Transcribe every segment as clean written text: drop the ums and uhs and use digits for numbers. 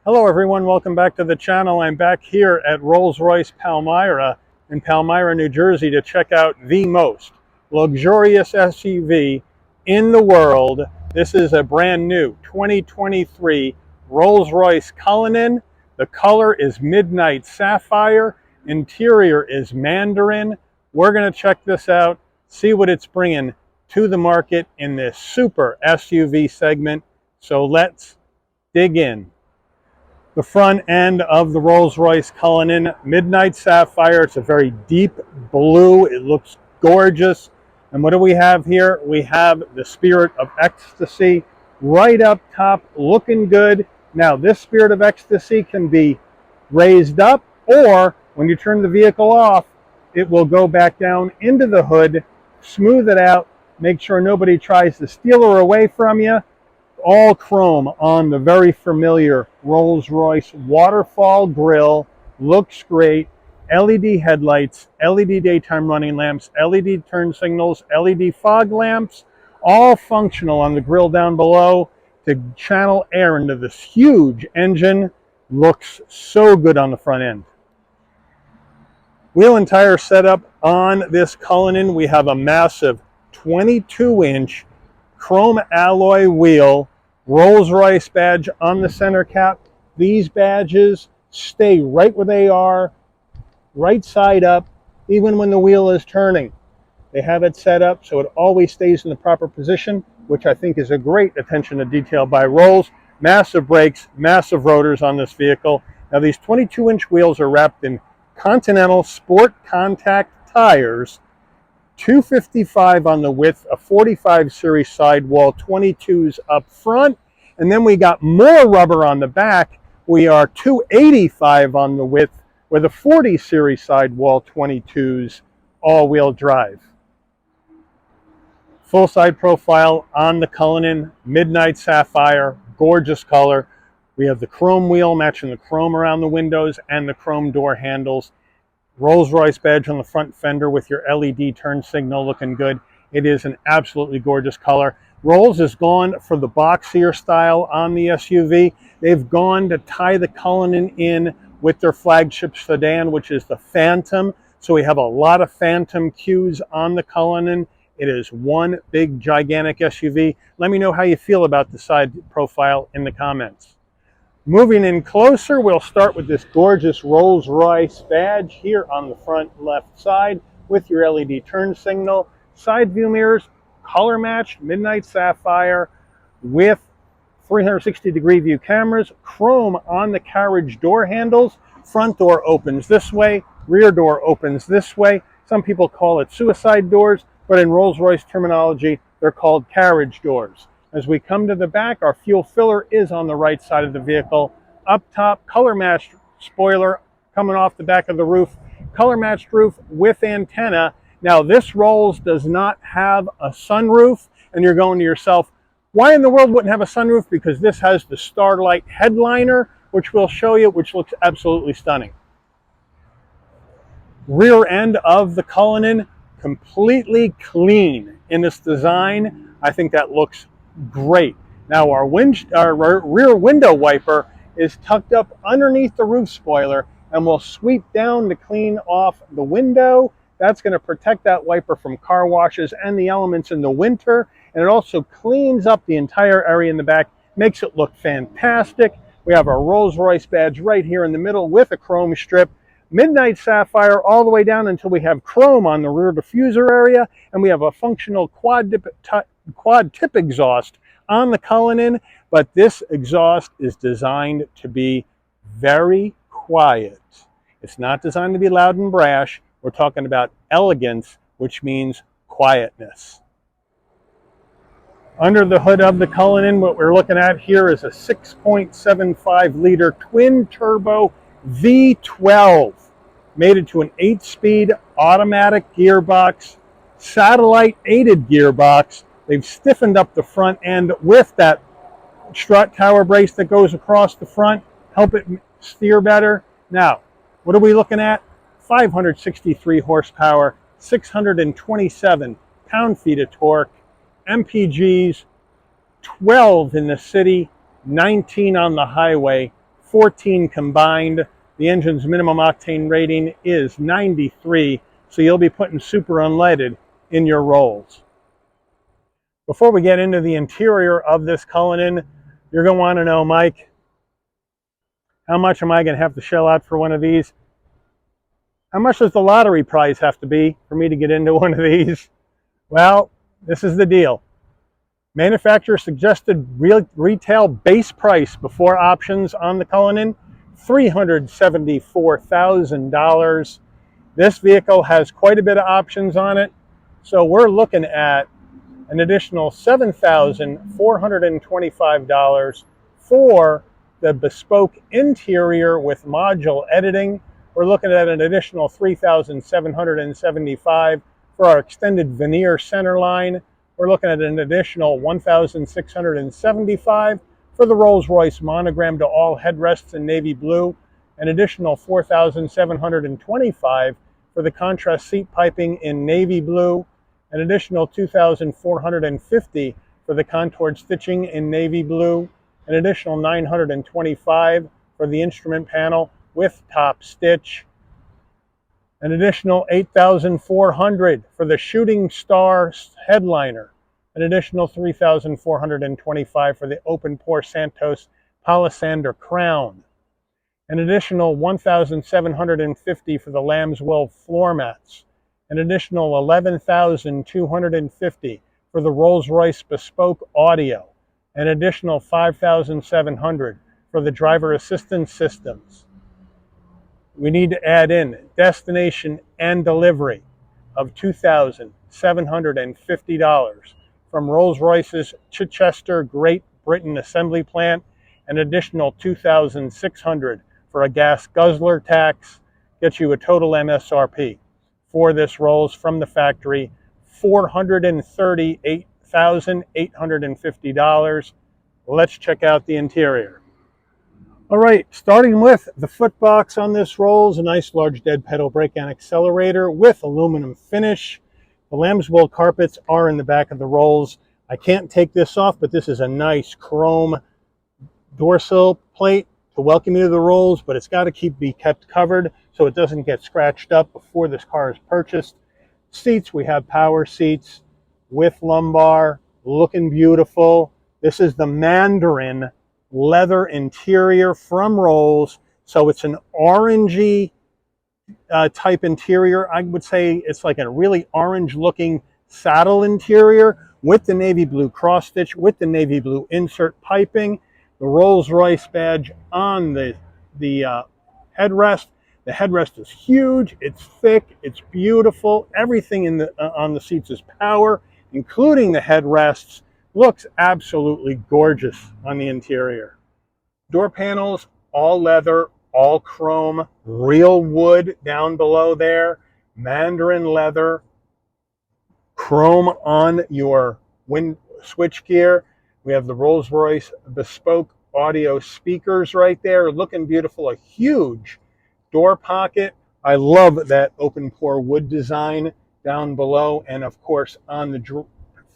Hello everyone, welcome back to the channel. I'm back here at Rolls Royce Palmyra in Palmyra, New Jersey to check out the most luxurious SUV in the world. This is a brand new 2023 Rolls Royce Cullinan. The color is Midnight Sapphire. Interior is Mandarin. We're going to check this out, see what it's bringing to the market in this super SUV segment. So let's dig in. The front end of the Rolls Royce Cullinan, Midnight Sapphire. It's a very deep blue. It looks gorgeous. And what do we have here? We have the Spirit of Ecstasy right up top, looking good. Now, this Spirit of Ecstasy can be raised up, or when you turn the vehicle off, it will go back down into the hood, smooth it out, make sure nobody tries to steal her away from you. All chrome on the very familiar Rolls-Royce waterfall grille. Looks great. LED headlights, LED daytime running lamps, LED turn signals, LED fog lamps, all functional on the grille down below to channel air into this huge engine. Looks so good on the front end. Wheel and tire setup on this Cullinan. We have a massive 22-inch chrome alloy wheel, Rolls-Royce badge on the center cap. These badges stay right where they are, right side up, even when the wheel is turning. They have it set up so it always stays in the proper position, which I think is a great attention to detail by Rolls. Massive brakes, massive rotors on this vehicle. Now these 22-inch wheels are wrapped in Continental Sport Contact tires, 255 on the width, a 45 series sidewall, 22s up front, and then we got more rubber on the back. We are 285 on the width with a 40 series sidewall, 22s, all-wheel drive. Full side profile on the Cullinan, Midnight Sapphire, gorgeous color. We have the chrome wheel matching the chrome around the windows and the chrome door handles. Rolls-Royce badge on the front fender with your LED turn signal, looking good. It is an absolutely gorgeous color. Rolls has gone for the boxier style on the SUV. They've gone to tie the Cullinan in with their flagship sedan, which is the Phantom. So we have a lot of Phantom cues on the Cullinan. It is one big, gigantic SUV. Let me know how you feel about the side profile in the comments. Moving in closer, we'll start with this gorgeous Rolls-Royce badge here on the front left side with your LED turn signal. Side view mirrors, color matched, Midnight Sapphire with 360-degree view cameras, chrome on the carriage door handles. Front door opens this way, rear door opens this way. Some people call it suicide doors, but in Rolls-Royce terminology, they're called carriage doors. As we come to the back, our fuel filler is on the right side of the vehicle. Up top, color matched spoiler coming off the back of the roof. Color matched roof with antenna. Now this Rolls does not have a sunroof, and you're going to yourself, why in the world wouldn't have a sunroof? Because this has the Starlight headliner, which we'll show you, which looks absolutely stunning. Rear end of the Cullinan, completely clean in this design. I think that looks great. Now our rear window wiper is tucked up underneath the roof spoiler and will sweep down to clean off the window. That's going to protect that wiper from car washes and the elements in the winter. And it also cleans up the entire area in the back, makes it look fantastic. We have our Rolls-Royce badge right here in the middle with a chrome strip. Midnight Sapphire all the way down until we have chrome on the rear diffuser area, and we have a functional quad tip exhaust on the Cullinan, but this exhaust is designed to be very quiet. It's not designed to be loud and brash. We're talking about elegance, which means quietness. Under the hood of the Cullinan, what we're looking at here is a 6.75 liter twin turbo V12, mated to an 8-speed automatic gearbox, satellite aided gearbox. They've stiffened up the front end with that strut tower brace that goes across the front, help it steer better. Now, what are we looking at? 563 horsepower, 627 pound-feet of torque, MPGs, 12 in the city, 19 on the highway, 14 combined. The engine's minimum octane rating is 93, so you'll be putting super unleaded in your Rolls. Before we get into the interior of this Cullinan, you're going to want to know, Mike, how much am I going to have to shell out for one of these? How much does the lottery prize have to be for me to get into one of these? Well, this is the deal. Manufacturer suggested retail base price before options on the Cullinan, $374,000. This vehicle has quite a bit of options on it, so we're looking at an additional $7,425 for the bespoke interior with module editing. We're looking at an additional $3,775 for our extended veneer center line. We're looking at an additional $1,675 for the Rolls Royce monogram to all headrests in navy blue, an additional $4,725 for the contrast seat piping in navy blue, an additional $2,450 for the contoured stitching in navy blue, an additional $925 for the instrument panel with top stitch, an additional $8,400 for the Shooting Star headliner, an additional $3,425 for the open pore Santos palisander crown, an additional $1,750 for the Lamb's Wool floor mats, an additional $11,250 for the Rolls Royce bespoke audio, an additional $5,700 for the driver assistance systems. We need to add in destination and delivery of $2,750 from Rolls-Royce's Chichester, Great Britain assembly plant, an additional $2,600 for a gas guzzler tax, gets you a total MSRP for this Rolls from the factory, $438,850. Let's check out the interior. All right, starting with the footbox on this Rolls, a nice large dead pedal brake and accelerator with aluminum finish. The Lamb's Wool carpets are in the back of the Rolls. I can't take this off, but this is a nice chrome door sill plate to welcome you to the Rolls, but it's got to be kept covered so it doesn't get scratched up before this car is purchased. Seats, we have power seats with lumbar, looking beautiful. This is the Mandarin leather interior from Rolls, so it's an orangey type interior. I would say it's like a really orange looking saddle interior with the navy blue cross stitch, with the navy blue insert piping, the Rolls Royce badge on the headrest. The headrest is huge, it's thick, it's beautiful. Everything in on the seats is power, including the headrests. Looks absolutely gorgeous on the interior. Door panels, all leather, all chrome, real wood down below there, Mandarin leather, chrome on your switch gear. We have the Rolls Royce bespoke audio speakers right there, looking beautiful. A huge door pocket. I love that open pore wood design down below, and of course on the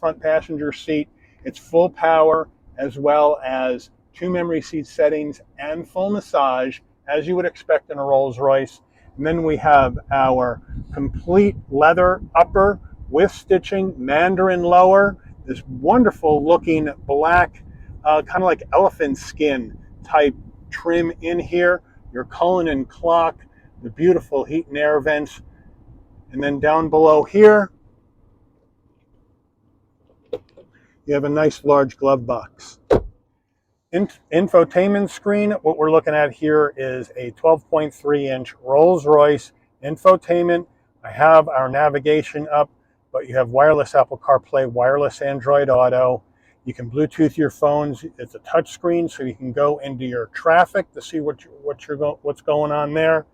front passenger seat, it's full power as well as 2 memory seat settings and full massage, as you would expect in a Rolls Royce. And then we have our complete leather upper with stitching, Mandarin lower, this wonderful looking black, kind of like elephant skin type trim in here, your Cullinan clock, the beautiful heat and air vents. And then down below here, you have a nice large glove box. Infotainment screen, what we're looking at here is a 12.3-inch Rolls Royce infotainment. I have our navigation up, but you have wireless Apple CarPlay, wireless Android Auto. You can Bluetooth your phones. It's a touch screen, so you can go into your traffic to see what's going on there.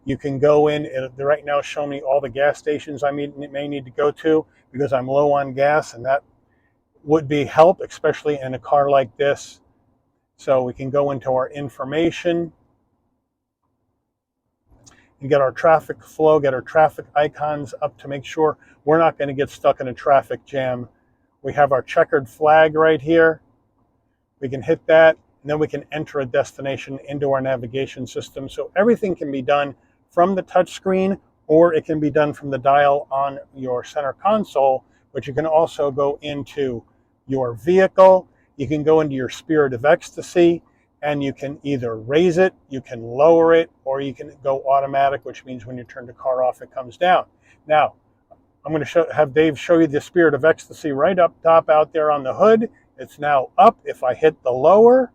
You can go in, right now showing me all the gas stations I may need to go to because I'm low on gas, and that would be help, especially in a car like this. So we can go into our information and get our traffic flow, get our traffic icons up to make sure we're not going to get stuck in a traffic jam. We have our checkered flag right here. We can hit that, and then we can enter a destination into our navigation system. So everything can be done from the touchscreen, or it can be done from the dial on your center console, but you can also go into your vehicle, you can go into your Spirit of Ecstasy, and you can either raise it, you can lower it, or you can go automatic, which means when you turn the car off, it comes down. Now, I'm going to have Dave show you the Spirit of Ecstasy right up top out there on the hood. It's now up. If I hit the lower,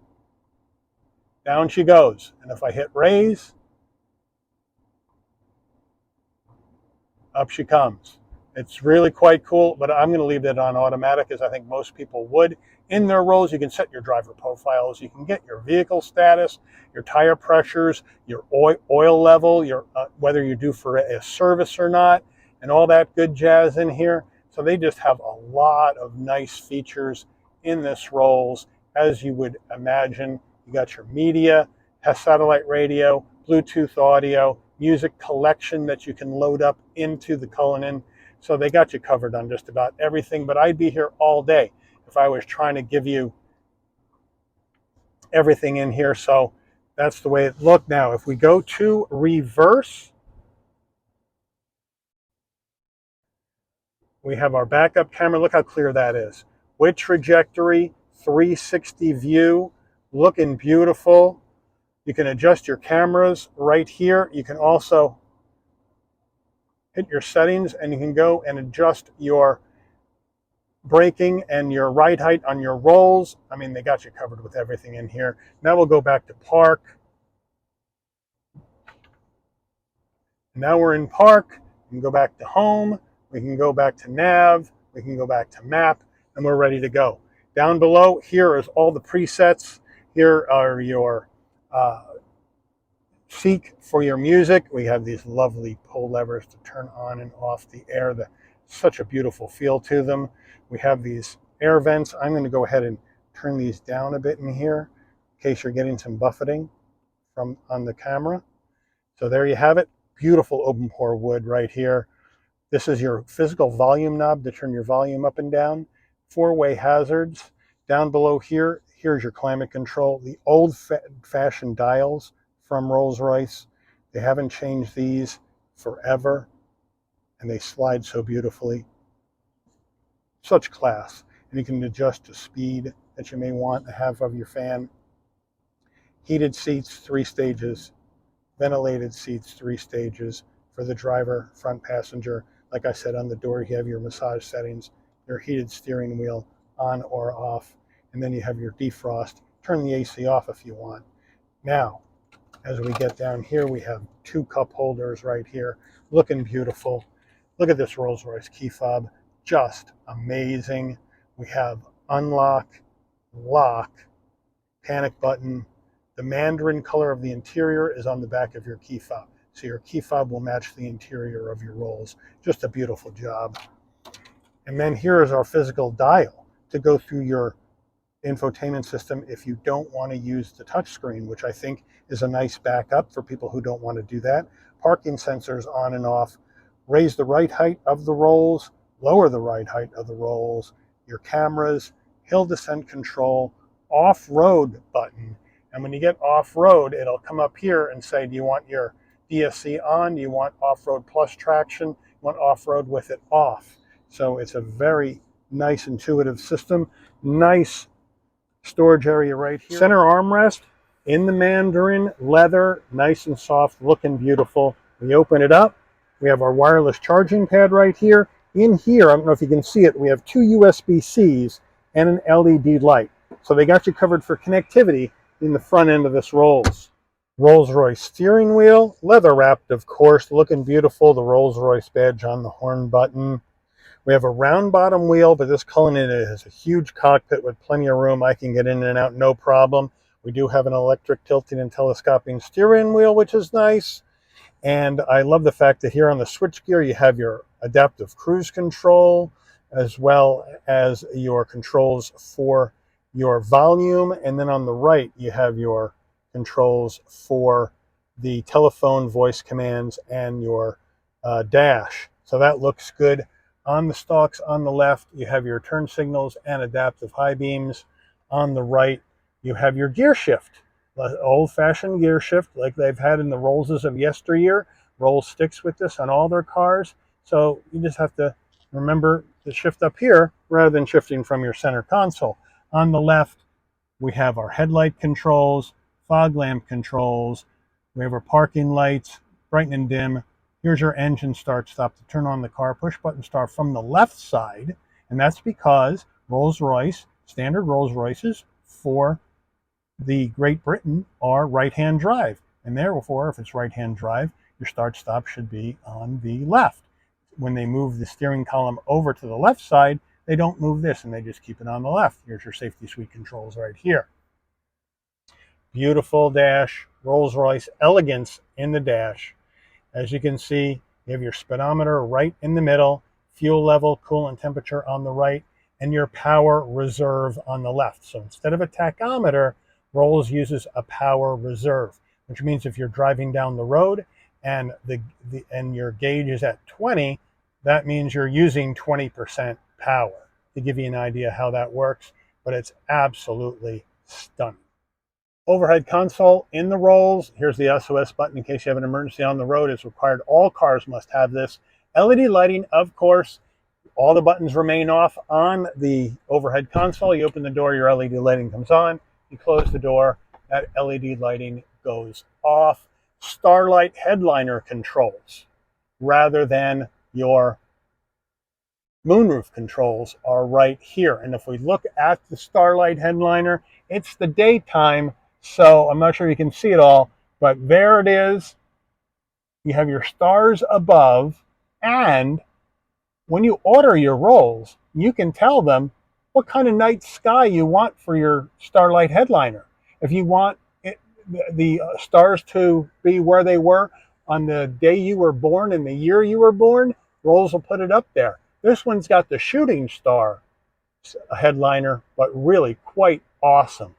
down she goes. And if I hit raise, up she comes. It's really quite cool, but I'm going to leave that on automatic, as I think most people would. In their Rolls, you can set your driver profiles. You can get your vehicle status, your tire pressures, your oil level, your whether you're due for a service or not, and all that good jazz in here. So they just have a lot of nice features in this Rolls, as you would imagine. You got your media, has satellite radio, Bluetooth audio, music collection that you can load up into the Cullinan. So they got you covered on just about everything, but I'd be here all day if I was trying to give you everything in here. So that's the way it looked. Now, if we go to reverse, we have our backup camera. Look how clear that is. With trajectory, 360 view, looking beautiful. You can adjust your cameras right here. You can also hit your settings, and you can go and adjust your braking and your ride height on your Rolls. I mean, they got you covered with everything in here. Now we'll go back to park. Now we're in park. We can go back to home. We can go back to nav. We can go back to map, and we're ready to go. Down below, here is all the presets. Here are your seek for your music. We have these lovely pull levers to turn on and off the air. Such a beautiful feel to them. We have these air vents. I'm going to go ahead and turn these down a bit in here in case you're getting some buffeting from on the camera. So there you have it. Beautiful open pore wood right here. This is your physical volume knob to turn your volume up and down. Four-way hazards. Down below here, here's your climate control. The old-fashioned dials from Rolls Royce. They haven't changed these forever, and they slide so beautifully. Such class. And you can adjust the speed that you may want to have of your fan. Heated seats, 3 stages. Ventilated seats, 3 stages for the driver, front passenger. Like I said, on the door, you have your massage settings, your heated steering wheel on or off, and then you have your defrost. Turn the AC off if you want. Now, as we get down here, we have 2 cup holders right here, looking beautiful. Look at this Rolls Royce key fob, just amazing. We have unlock, lock, panic button. The mandarin color of the interior is on the back of your key fob. So your key fob will match the interior of your Rolls. Just a beautiful job. And then here is our physical dial to go through your infotainment system if you don't want to use the touchscreen, which I think is a nice backup for people who don't want to do that. Parking sensors on and off. Raise the right height of the Rolls, lower the right height of the Rolls, your cameras, hill descent control, off-road button. And when you get off-road, it'll come up here and say, do you want your DSC on? Do you want off-road plus traction? You want off-road with it off? So it's a very nice, intuitive system. Nice storage area right here. Center armrest in the mandarin, leather, nice and soft, looking beautiful. We open it up. We have our wireless charging pad right here. In here, I don't know if you can see it, we have 2 USB-Cs and an LED light. So they got you covered for connectivity in the front end of this Rolls. Rolls-Royce steering wheel, leather wrapped, of course, looking beautiful. The Rolls-Royce badge on the horn button. We have a round bottom wheel, but this Cullinan has a huge cockpit with plenty of room. I can get in and out, no problem. We do have an electric tilting and telescoping steering wheel, which is nice. And I love the fact that here on the switchgear, you have your adaptive cruise control, as well as your controls for your volume. And then on the right, you have your controls for the telephone voice commands and your dash. So that looks good. On the stalks on the left, you have your turn signals and adaptive high beams. On the right, You have your gear shift, old-fashioned gear shift like they've had in the Rollses of yesteryear. Rolls sticks with this on all their cars. So you just have to remember to shift up here rather than shifting from your center console. On the left, we have our headlight controls, fog lamp controls. We have our parking lights, brighten and dim. Here's your engine start stop to turn on the car. Push button start from the left side. And that's because Rolls-Royce, standard Rolls-Royces for the Great Britain are right-hand drive. And therefore, if it's right-hand drive, your start-stop should be on the left. When they move the steering column over to the left side, they don't move this and they just keep it on the left. Here's your safety suite controls right here. Beautiful dash, Rolls-Royce elegance in the dash. As you can see, you have your speedometer right in the middle, fuel level, coolant temperature on the right, and your power reserve on the left. So instead of a tachometer, Rolls uses a power reserve, which means if you're driving down the road and your gauge is at 20, that means you're using 20% power. To give you an idea how that works, but it's absolutely stunning. Overhead console in the Rolls. Here's the SOS button in case you have an emergency on the road. It's required. All cars must have this. LED lighting, of course. All the buttons remain off on the overhead console. You open the door, your LED lighting comes on. You close the door, that LED lighting goes off. Starlight headliner controls rather than your moonroof controls are right here. And if we look at the Starlight headliner, it's the daytime, so I'm not sure you can see it all, but there it is. You have your stars above, and when you order your Rolls, you can tell them what kind of night sky you want for your Starlight headliner. If you want the stars to be where they were on the day you were born and the year you were born, Rolls will put it up there. This one's got the shooting star headliner, but really quite awesome.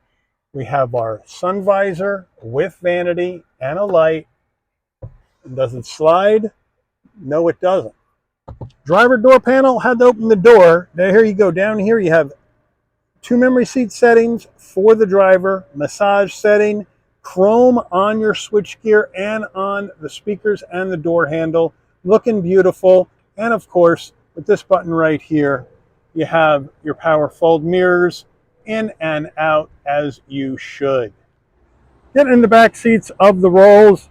We have our sun visor with vanity and a light. Does it slide? No, it doesn't. Driver door panel, had to open the door. Now here you go. Down here you have 2 memory seat settings for the driver, massage setting, chrome on your switchgear and on the speakers and the door handle. Looking beautiful. And of course, with this button right here, you have your power fold mirrors in and out as you should. Getting in the back seats of the Rolls,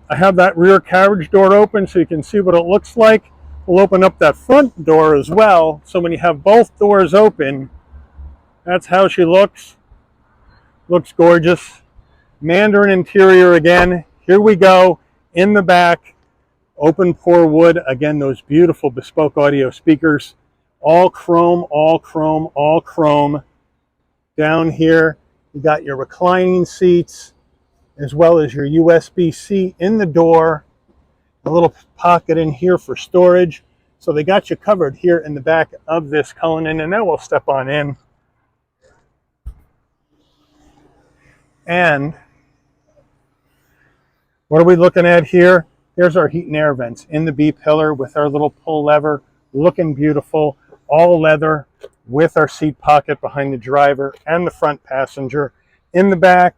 I have that rear carriage door open so you can see what it looks like. We'll open up that front door as well, so when you have both doors open, that's how she looks. Looks gorgeous. Mandarin interior again. Here we go in the back. Open pore wood. Again, those beautiful bespoke audio speakers. All chrome, all chrome, all chrome. Down here, you got your reclining seats, as well as your USB-C in the door. A little pocket in here for storage. So they got you covered here in the back of this Cullinan, and now we'll step on in. And what are we looking at here? Here's our heat and air vents in the B-pillar with our little pull lever, looking beautiful, all leather with our seat pocket behind the driver and the front passenger. In the back,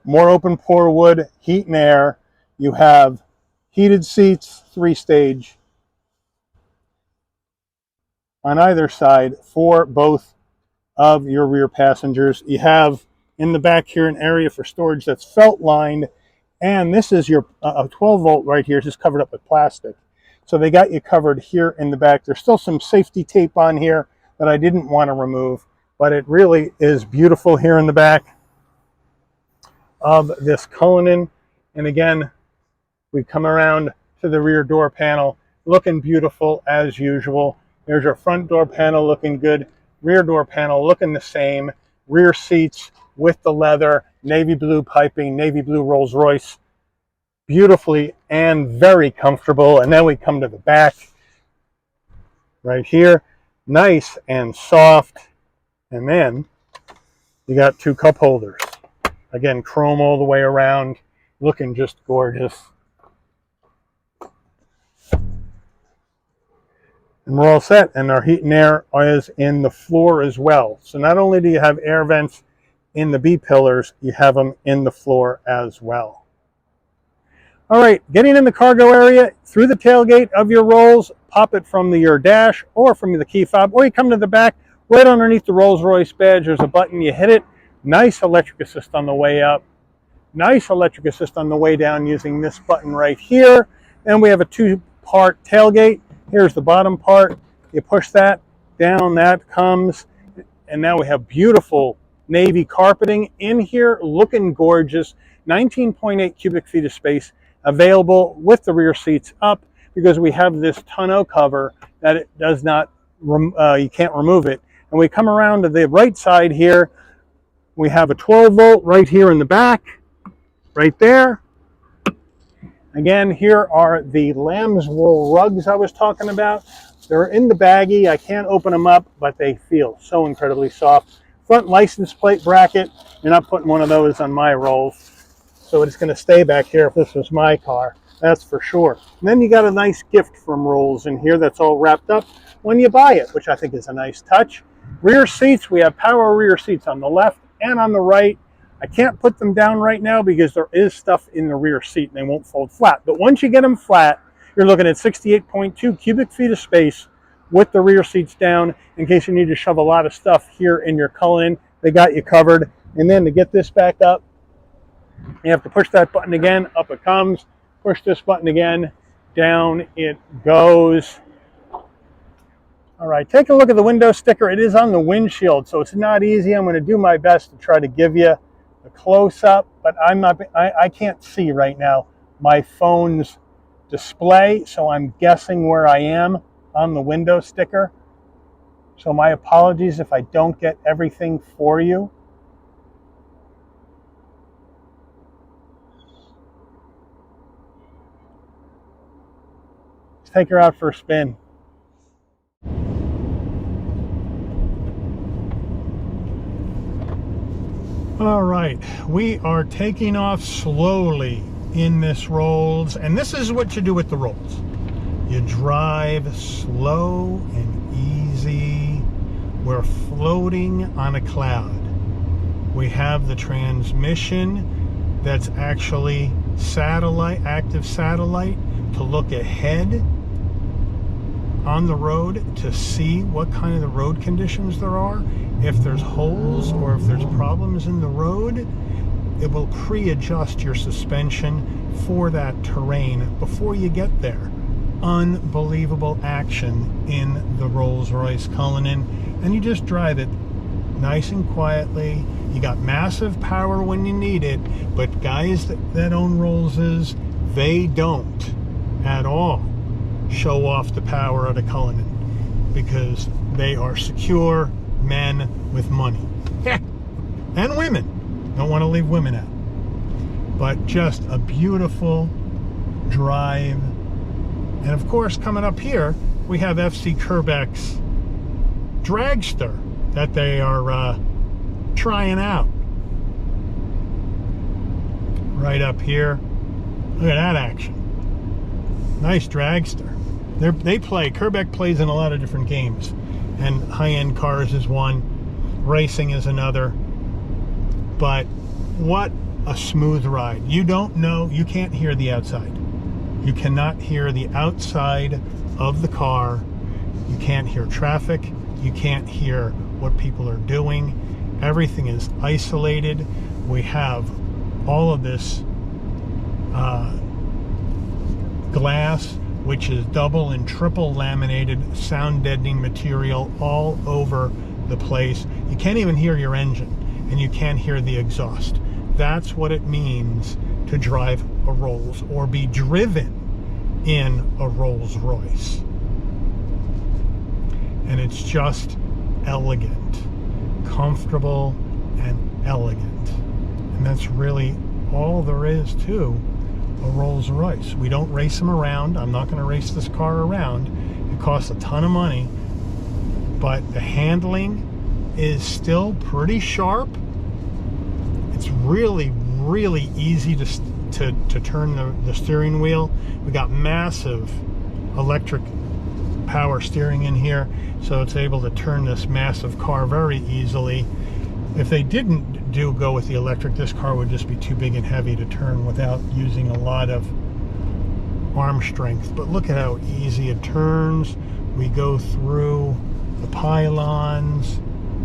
more open pore wood, heat and air. You have heated seats, 3-stage on either side for both of your rear passengers. You have in the back here an area for storage that's felt lined, and this is your 12 volt right here, just covered up with plastic. So they got you covered here in the back. There's still some safety tape on here that I didn't want to remove, but it really is beautiful here in the back of this Cullinan. And again, we come around to the rear door panel, looking beautiful as usual. There's your front door panel looking good, rear door panel looking the same, rear seats with the leather, navy blue piping, navy blue Rolls Royce, beautifully and very comfortable. And then we come to the back right here, nice and soft. And then you got 2 cup holders. Again, chrome all the way around, looking just gorgeous. And we're all set. And our heat and air is in the floor as well. So not only do you have air vents in the B pillars, you have them in the floor as well. All right, getting in the cargo area through the tailgate of your Rolls, pop it from your dash or from the key fob, or you come to the back, right underneath the Rolls Royce badge, there's a button, you hit it, nice electric assist on the way up, nice electric assist on the way down using this button right here. And we have a two-part tailgate. Here's the bottom part, you push that down, that comes, and now we have beautiful navy carpeting in here, looking gorgeous, 19.8 cubic feet of space, available with the rear seats up because we have this tonneau cover that it does not, you can't remove it. And we come around to the right side here, we have a 12 volt right here in the back, right there. Again, here are the lamb's wool rugs I was talking about. They're in the baggie, I can't open them up, but they feel so incredibly soft. Front license plate bracket, you're not putting one of those on my Rolls. So it's going to stay back here if this was my car, that's for sure. And then you got a nice gift from Rolls in here that's all wrapped up when you buy it, which I think is a nice touch. Rear seats, we have power rear seats on the left and on the right. I can't put them down right now because there is stuff in the rear seat and they won't fold flat. But once you get them flat, you're looking at 68.2 cubic feet of space with the rear seats down in case you need to shove a lot of stuff here in your Cullinan. They got you covered. And then to get this back up, you have to push that button again, up it comes. Push this button again, down it goes. All right, take a look at the window sticker. It is on the windshield, so it's not easy. I'm going to do my best to try to give you a close-up, but I can't see right now my phone's display, so I'm guessing where I am on the window sticker. So my apologies if I don't get everything for you. Take her out for a spin. All right, we are taking off slowly in this Rolls, and this is what you do with the Rolls. You drive slow and easy. We're floating on a cloud. We have the transmission that's actually satellite, active satellite, to look ahead on the road to see what kind of the road conditions there are. If there's holes or if there's problems in the road, it will pre-adjust your suspension for that terrain before you get there. Unbelievable action in the Rolls Royce Cullinan, and you just drive it nice and quietly. You got massive power when you need it, but guys that own Rollses, they don't at all show off the power of the Cullinan because they are secure men with money. And women. Don't want to leave women out. But just a beautiful drive. And of course, coming up here, we have FC Kerbeck's dragster that they are trying out. Right up here. Look at that action. Nice dragster. Kerbeck plays in a lot of different games, and high-end cars is one, racing is another. But what a smooth ride. You don't know, you can't hear the outside. You cannot hear the outside of the car. You can't hear traffic. You can't hear what people are doing. Everything is isolated. We have all of this glass, which is double and triple laminated sound deadening material all over the place. You can't even hear your engine, and you can't hear the exhaust. That's what it means to drive a Rolls or be driven in a Rolls Royce. And it's just elegant, comfortable and elegant. And that's really all there is to a Rolls Royce. We don't race them around. I'm not going to race this car around. It costs a ton of money, but the handling is still pretty sharp. It's really, really easy to turn the steering wheel. We got massive electric power steering in here, so it's able to turn this massive car very easily. If they didn't go with the electric, this car would just be too big and heavy to turn without using a lot of arm strength. But look at how easy it turns. We go through the pylons,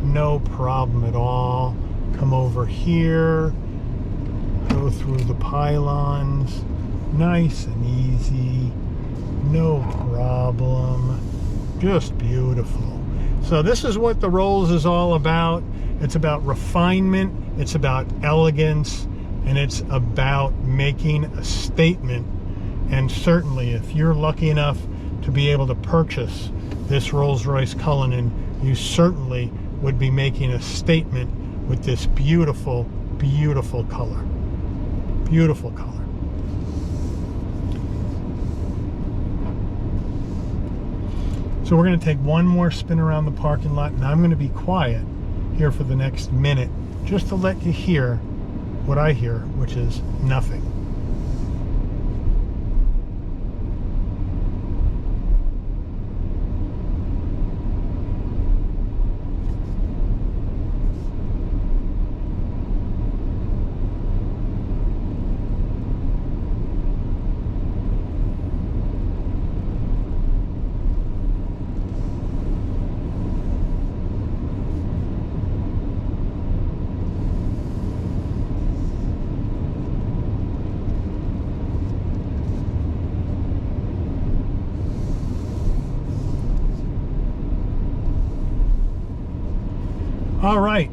no problem at all. Come over here, go through the pylons, nice and easy, no problem, just beautiful. So this is what the Rolls is all about. It's about refinement, it's about elegance, and it's about making a statement. And certainly if you're lucky enough to be able to purchase this Rolls Royce Cullinan, you certainly would be making a statement with this beautiful, beautiful color. Beautiful color. So we're going to take one more spin around the parking lot, and I'm going to be quiet here for the next minute just to let you hear what I hear, which is nothing. All right,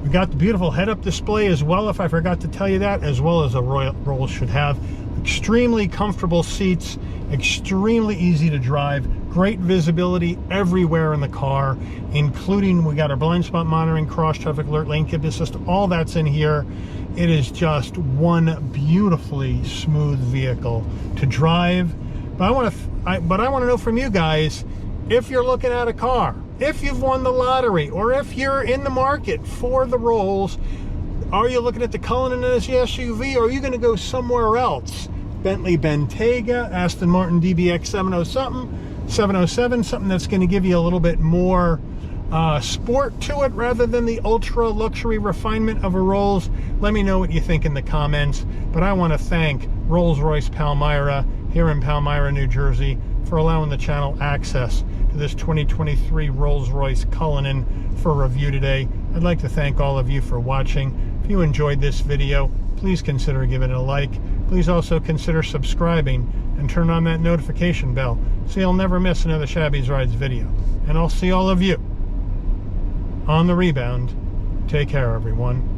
we got the beautiful head-up display as well, if I forgot to tell you that, as well as a Rolls should have. Extremely comfortable seats, extremely easy to drive, great visibility everywhere in the car, including we got our blind spot monitoring, cross traffic alert, lane keeping system, all that's in here. It is just one beautifully smooth vehicle to drive. But I want to know from you guys, if you're looking at a car, if you've won the lottery, or if you're in the market for the Rolls, are you looking at the Cullinan as the SUV, or are you going to go somewhere else? Bentley Bentayga, Aston Martin DBX 707, something that's going to give you a little bit more sport to it rather than the ultra luxury refinement of a Rolls. Let me know what you think in the comments. But I want to thank Rolls Royce Palmyra here in Palmyra, New Jersey, for allowing the channel access to this 2023 Rolls Royce Cullinan for review today. I'd like to thank all of you for watching. If you enjoyed this video, please consider giving it a like. Please also consider subscribing and turn on that notification bell so you'll never miss another Shabby's Rides video. And I'll see all of you on the rebound. Take care, everyone.